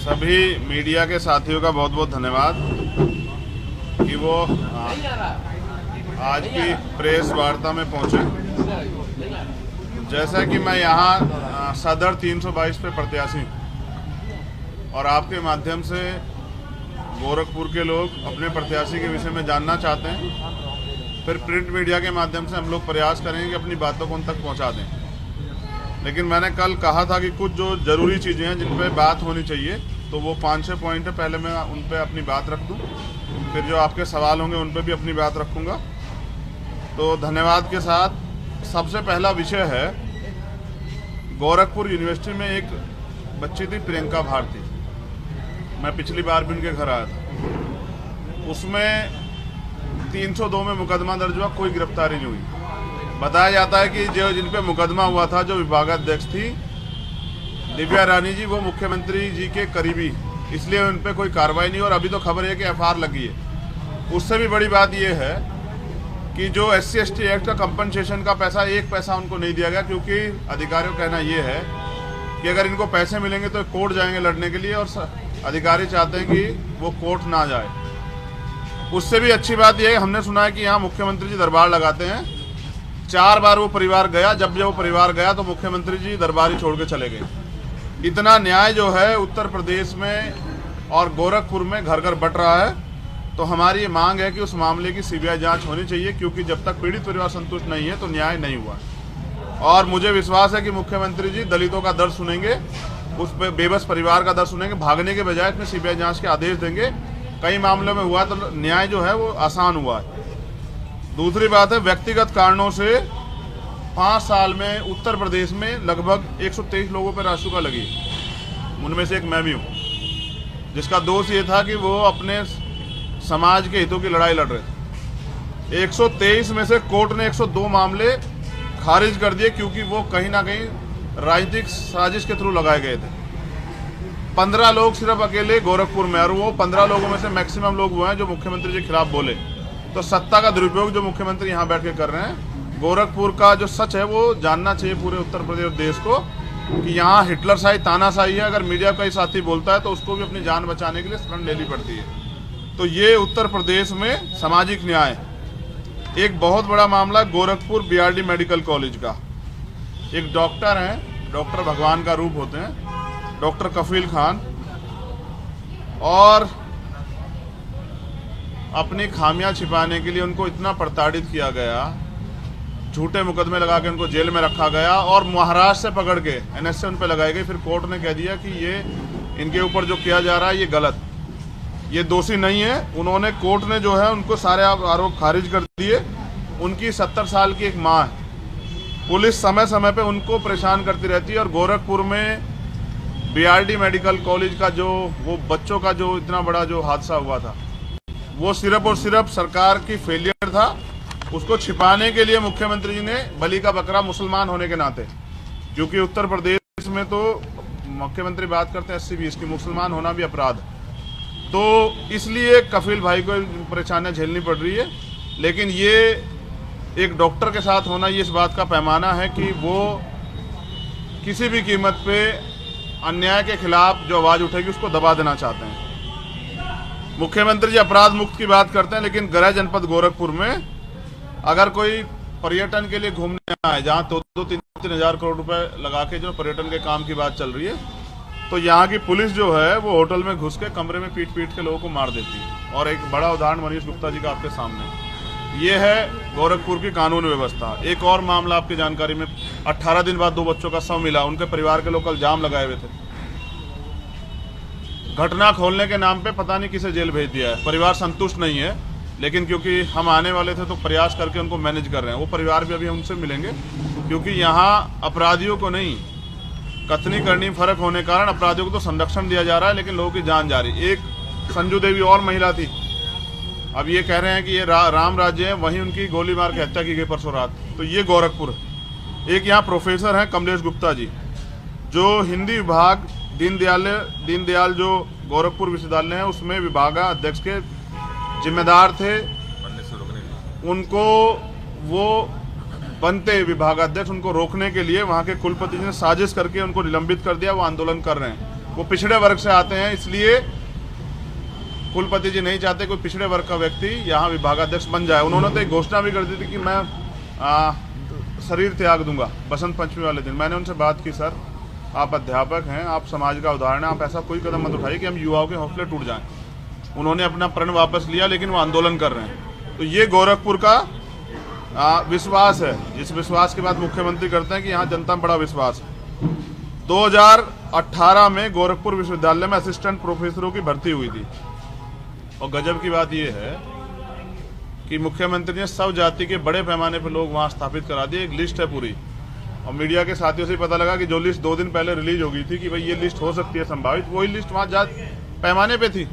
सभी मीडिया के साथियों का बहुत बहुत धन्यवाद कि वो आज की प्रेस वार्ता में पहुंचे। जैसा कि मैं यहाँ सदर 322 पे प्रत्याशी और आपके माध्यम से गोरखपुर के लोग अपने प्रत्याशी के विषय में जानना चाहते हैं, फिर प्रिंट मीडिया के माध्यम से हम लोग प्रयास करेंगे कि अपनी बातों को उन तक पहुँचा दें। लेकिन मैंने कल कहा था कि कुछ जो ज़रूरी चीज़ें हैं जिन पे बात होनी चाहिए, तो वो 5-6 पॉइंट है, पहले मैं उन पे अपनी बात रख दूं, फिर जो आपके सवाल होंगे उन पे भी अपनी बात रखूंगा। तो धन्यवाद के साथ सबसे पहला विषय है, गोरखपुर यूनिवर्सिटी में एक बच्ची थी प्रियंका भारती, मैं पिछली बार भी उनके घर आया था। उसमें 302 में मुकदमा दर्ज हुआ, कोई गिरफ्तारी नहीं हुई। बताया जाता है कि जो जिन पे मुकदमा हुआ था, जो विभागाध्यक्ष थी दिव्या रानी जी, वो मुख्यमंत्री जी के करीबी, इसलिए उन पे कोई कार्रवाई नहीं। और अभी तो खबर है कि एफआईआर लगी है। उससे भी बड़ी बात ये है कि जो SC/ST एक्ट का कंपनसेशन का पैसा, 1 पैसा उनको नहीं दिया गया, क्योंकि अधिकारियों का कहना ये है कि अगर इनको पैसे मिलेंगे तो कोर्ट जाएंगे लड़ने के लिए, और अधिकारी चाहते हैं कि वो कोर्ट ना जाए। उससे भी अच्छी बात यह है, हमने सुना है कि यहाँ मुख्यमंत्री जी दरबार लगाते हैं। 4 बार वो परिवार गया, जब वो परिवार गया तो मुख्यमंत्री जी दरबार ही छोड़ के चले गए। इतना न्याय जो है उत्तर प्रदेश में और गोरखपुर में घर घर बट रहा है। तो हमारी ये मांग है कि उस मामले की CBI जांच होनी चाहिए, क्योंकि जब तक पीड़ित परिवार संतुष्ट नहीं है तो न्याय नहीं हुआ। और मुझे विश्वास है कि मुख्यमंत्री जी दलितों का दर्द सुनेंगे, उस बेबस परिवार का दर्द सुनेंगे, भागने के बजाय इसमें CBI जांच के आदेश देंगे। कई मामलों में हुआ तो न्याय जो है वो आसान हुआ है। दूसरी बात है, व्यक्तिगत कारणों से 5 साल में उत्तर प्रदेश में लगभग 123 लोगों पर रासुका लगी, उनमें से एक मैं भी हूँ, जिसका दोष ये था कि वो अपने समाज के हितों की लड़ाई लड़ रहे थे। 123 में से कोर्ट ने 102 मामले खारिज कर दिए, क्योंकि वो कहीं ना कहीं राजनीतिक साजिश के थ्रू लगाए गए थे। 15 लोग सिर्फ अकेले गोरखपुर में, और वो 15 लोगों में से मैक्सिमम लोग वो हैं जो मुख्यमंत्री जी के खिलाफ बोले। तो सत्ता का दुरुपयोग जो मुख्यमंत्री यहाँ बैठ के कर रहे हैं, गोरखपुर का जो सच है वो जानना चाहिए पूरे उत्तर प्रदेश और देश को, कि यहाँ हिटलरशाही तानाशाही है। अगर मीडिया का ही साथी बोलता है तो उसको भी अपनी जान बचाने के लिए शरण लेनी पड़ती है। तो ये उत्तर प्रदेश में सामाजिक न्याय, एक बहुत बड़ा मामला गोरखपुर BRD मेडिकल कॉलेज का। एक डॉक्टर हैं, डॉक्टर भगवान का रूप होते हैं, डॉक्टर कफील खान, और अपनी खामियां छिपाने के लिए उनको इतना प्रताड़ित किया गया, झूठे मुकदमे लगा के उनको जेल में रखा गया, और महाराष्ट्र से पकड़ के NSA उन पर लगाई गई। फिर कोर्ट ने कह दिया कि ये इनके ऊपर जो किया जा रहा है ये गलत, ये दोषी नहीं है। उन्होंने, कोर्ट ने जो है उनको सारे आरोप खारिज कर दिए। उनकी 70 साल की एक माँ है, पुलिस समय समय पे उनको परेशान करती रहती है। और गोरखपुर में BRD मेडिकल कॉलेज का जो वो बच्चों का जो इतना बड़ा जो हादसा हुआ था, वो सिर्फ और सिर्फ सरकार की फेलियर था। उसको छिपाने के लिए मुख्यमंत्री जी ने बलि का बकरा मुसलमान होने के नाते, क्योंकि उत्तर प्रदेश में तो मुख्यमंत्री बात करते हैं 80-20 की, मुसलमान होना भी अपराध है। तो इसलिए कफील भाई को परेशानियां झेलनी पड़ रही है। लेकिन ये एक डॉक्टर के साथ होना, ये इस बात का पैमाना है कि वो किसी भी कीमत पे अन्याय के खिलाफ जो आवाज़ उठेगी उसको दबा देना चाहते हैं। मुख्यमंत्री जी अपराध मुक्त की बात करते हैं, लेकिन गृह जनपद गोरखपुर में अगर कोई पर्यटन के लिए घूमने आए, जहाँ 2-3 हज़ार करोड़ रुपए लगा के जो पर्यटन के काम की बात चल रही है, तो यहाँ की पुलिस जो है वो होटल में घुस के कमरे में पीट के लोगों को मार देती है। और एक बड़ा उदाहरण मनीष गुप्ता जी का आपके सामने, ये है गोरखपुर की कानून व्यवस्था। एक और मामला आपकी जानकारी में, 18 दिन बाद 2 बच्चों का शव मिला, उनके परिवार के लोग कल जाम लगाए हुए थे। घटना खोलने के नाम पे पता नहीं किसे जेल भेज दिया है। परिवार संतुष्ट नहीं है, लेकिन क्योंकि हम आने वाले थे तो प्रयास करके उनको मैनेज कर रहे हैं। वो परिवार भी अभी उनसे मिलेंगे, क्योंकि यहाँ अपराधियों को नहीं, कथनी करनी फर्क होने के कारण अपराधियों को तो संरक्षण दिया जा रहा है, लेकिन लोगों की जान जा रही। एक संजू देवी और महिला थी, अब ये कह रहे हैं कि ये राम राज्य है, वहीं उनकी गोली मार के हत्या की गई परसों रात। तो ये गोरखपुर। एक यहाँ प्रोफेसर हैं कमलेश गुप्ता जी, जो हिंदी विभाग दीनदयाल जो गोरखपुर विश्वविद्यालय है उसमें विभागाध्यक्ष के जिम्मेदार थे। उनको वो बनते विभागाध्यक्ष, उनको रोकने के लिए वहाँ के कुलपति ने साजिश करके उनको निलंबित कर दिया। वो आंदोलन कर रहे हैं। वो पिछड़े वर्ग से आते हैं, इसलिए कुलपति जी नहीं चाहते कोई पिछड़े वर्ग का व्यक्ति यहाँ विभागाध्यक्ष बन जाए। उन्होंने तो एक घोषणा भी कर दी थी कि मैं शरीर त्याग दूंगा बसंत पंचमी वाले दिन। मैंने उनसे बात की, सर आप अध्यापक हैं, आप समाज का उदाहरण है, आप ऐसा कोई कदम मत उठाइए कि हम युवाओं के हौसले टूट जाएं। उन्होंने अपना प्रण वापस लिया, लेकिन वो आंदोलन कर रहे हैं। तो ये गोरखपुर का विश्वास है, जिस विश्वास के बाद मुख्यमंत्री करते हैं कि यहाँ जनता में बड़ा विश्वास है। 2018 में गोरखपुर विश्वविद्यालय में असिस्टेंट प्रोफेसरों की भर्ती हुई थी, और गजब की बात यह है कि मुख्यमंत्री ने सब जाति के बड़े पैमाने पर लोग वहां स्थापित करा दिए। एक लिस्ट है पूरी, और मीडिया के साथियों से पता लगा कि जो लिस्ट 2 दिन पहले रिलीज हो गई थी कि भाई ये लिस्ट हो सकती है संभावित, वही लिस्ट वहां जाति पैमाने पे थी।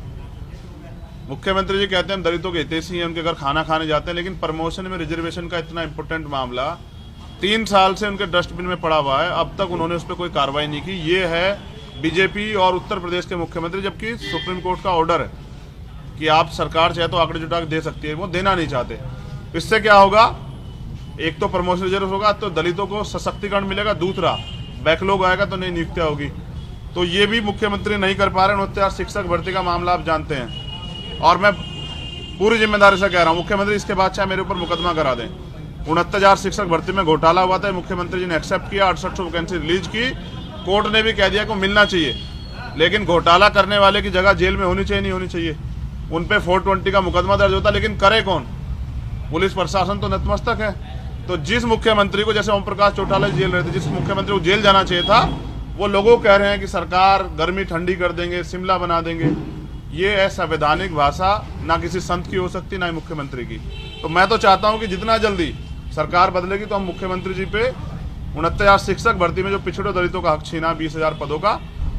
मुख्यमंत्री जी कहते हैं हम दलितों के हितैषी हैं, उनके घर खाना खाने जाते हैं, लेकिन प्रमोशन में रिजर्वेशन का इतना इंपॉर्टेंट मामला 3 साल से उनके डस्टबिन में पड़ा हुआ है, अब तक उन्होंने उस पर कोई कार्रवाई नहीं की। ये है बीजेपी और उत्तर प्रदेश के मुख्यमंत्री, जबकि सुप्रीम कोर्ट का ऑर्डर है कि आप सरकार चाहे तो आंकड़े जुटा के दे सकती है, वो देना नहीं चाहते। इससे क्या होगा, एक तो प्रमोशन रिजर्व होगा तो दलितों को सशक्तिकरण मिलेगा, दूसरा बैकलॉग आएगा तो नई नियुक्तियां होगी। तो ये भी मुख्यमंत्री नहीं कर पा रहे। 29 शिक्षक भर्ती का मामला आप जानते हैं, और मैं पूरी जिम्मेदारी से कह रहा हूं, मुख्यमंत्री इसके बाद चाहे मेरे ऊपर मुकदमा करा दें। 69,000 शिक्षक भर्ती में घोटाला हुआ था, मुख्यमंत्री जी ने एक्सेप्ट किया, 6800 वैकेंसी रिलीज की। कोर्ट ने भी कह दिया कि मिलना चाहिए, लेकिन घोटाला करने वाले की जगह जेल में होनी चाहिए, नहीं होनी चाहिए। उन पे 420 का मुकदमा दर्ज होता, लेकिन करे कौन? पुलिस प्रशासन तो नतमस्तक है। तो जिस मुख्यमंत्री को, जैसे ओम प्रकाश चौटाला जेल रहे थे, जिस मुख्यमंत्री को जेल जाना चाहिए था, वो लोगों कह रहे हैं कि सरकार गर्मी ठंडी कर देंगे, शिमला बना देंगे। ये असंवैधानिक भाषा ना किसी संत की हो सकती, ना ही मुख्यमंत्री की। तो मैं तो चाहता हूं कि जितना जल्दी सरकार बदलेगी तो हम मुख्यमंत्री जी पे 69,000 शिक्षक भर्ती में जो पिछड़े दलितों का हक छीना 20,000 पदों का,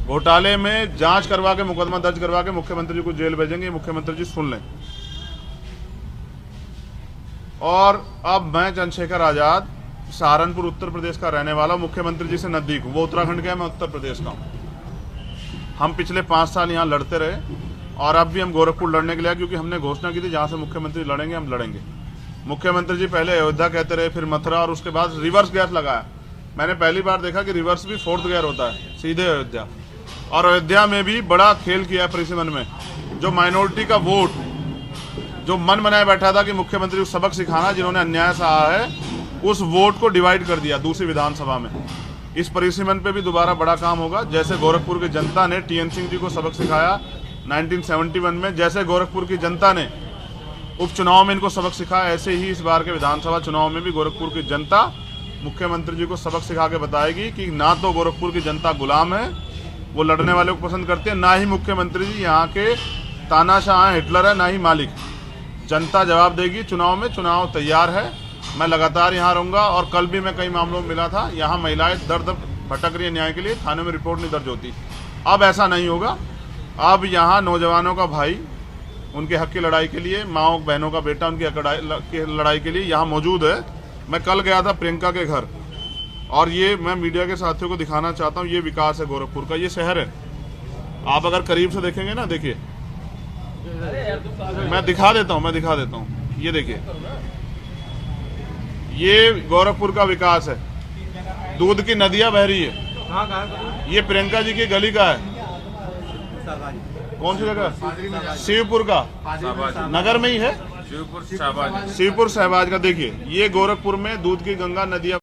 घोटाले में जांच करवा के मुकदमा दर्ज करवा के मुख्यमंत्री जी को जेल भेजेंगे। मुख्यमंत्री जी सुन लें। और अब मैं चंद्रशेखर आजाद, सहारनपुर उत्तर प्रदेश का रहने वाला, मुख्यमंत्री जी से नजदीक हूँ। वो उत्तराखंड का है, मैं उत्तर प्रदेश का हूँ। हम पिछले 5 साल यहाँ लड़ते रहे, और अब भी हम गोरखपुर लड़ने के लिए, क्योंकि हमने घोषणा की थी जहाँ से मुख्यमंत्री लड़ेंगे हम लड़ेंगे। मुख्यमंत्री जी पहले अयोध्या कहते रहे, फिर मथुरा, और उसके बाद रिवर्स गियर लगाया। मैंने पहली बार देखा कि रिवर्स भी 4th गियर होता है, सीधे अयोध्या। और अयोध्या में भी बड़ा खेल किया है परिसीमन में। जो माइनॉरिटी का वोट, जो मन बनाए बैठा था कि मुख्यमंत्री को सबक सिखाना, जिन्होंने अन्याय सहा है, उस वोट को डिवाइड कर दिया दूसरी विधानसभा में। इस परिसीमन पे भी दोबारा बड़ा काम होगा। जैसे गोरखपुर की जनता ने TN सिंह जी को सबक सिखाया 1971 में, जैसे गोरखपुर की जनता ने उपचुनाव में इनको सबक सिखाया, ऐसे ही इस बार के विधानसभा चुनाव में भी गोरखपुर की जनता मुख्यमंत्री जी को सबक सिखा के बताएगी कि ना तो गोरखपुर की जनता गुलाम है, वो लड़ने वाले को पसंद करते हैं, ना ही मुख्यमंत्री जी यहाँ के तानाशाह हैं, हिटलर है, ना ही मालिक। जनता जवाब देगी चुनाव में। चुनाव तैयार है, मैं लगातार यहाँ रहूँगा। और कल भी मैं कई मामलों में मिला था, यहाँ महिलाएं दर दर भटक रही है न्याय के लिए, थाने में रिपोर्ट नहीं दर्ज होती। अब ऐसा नहीं होगा। अब यहाँ नौजवानों का भाई उनके हक की लड़ाई के लिए, माँओं बहनों का बेटा उनकी लड़ाई के लिए यहाँ मौजूद है। मैं कल गया था प्रियंका के घर, और ये मैं मीडिया के साथियों को दिखाना चाहता हूँ, ये विकास है गोरखपुर का, ये शहर है। आप अगर करीब से देखेंगे ना, देखिए, मैं दिखा देता हूँ, ये देखिए, ये गोरखपुर का विकास है। दूध की नदियां बह रही है। ये प्रियंका जी की गली का है। कौन सी जगह? शिवपुर का, नगर में ही है, शिवपुर शहबाज का। देखिए, ये गोरखपुर में दूध की गंगा नदियां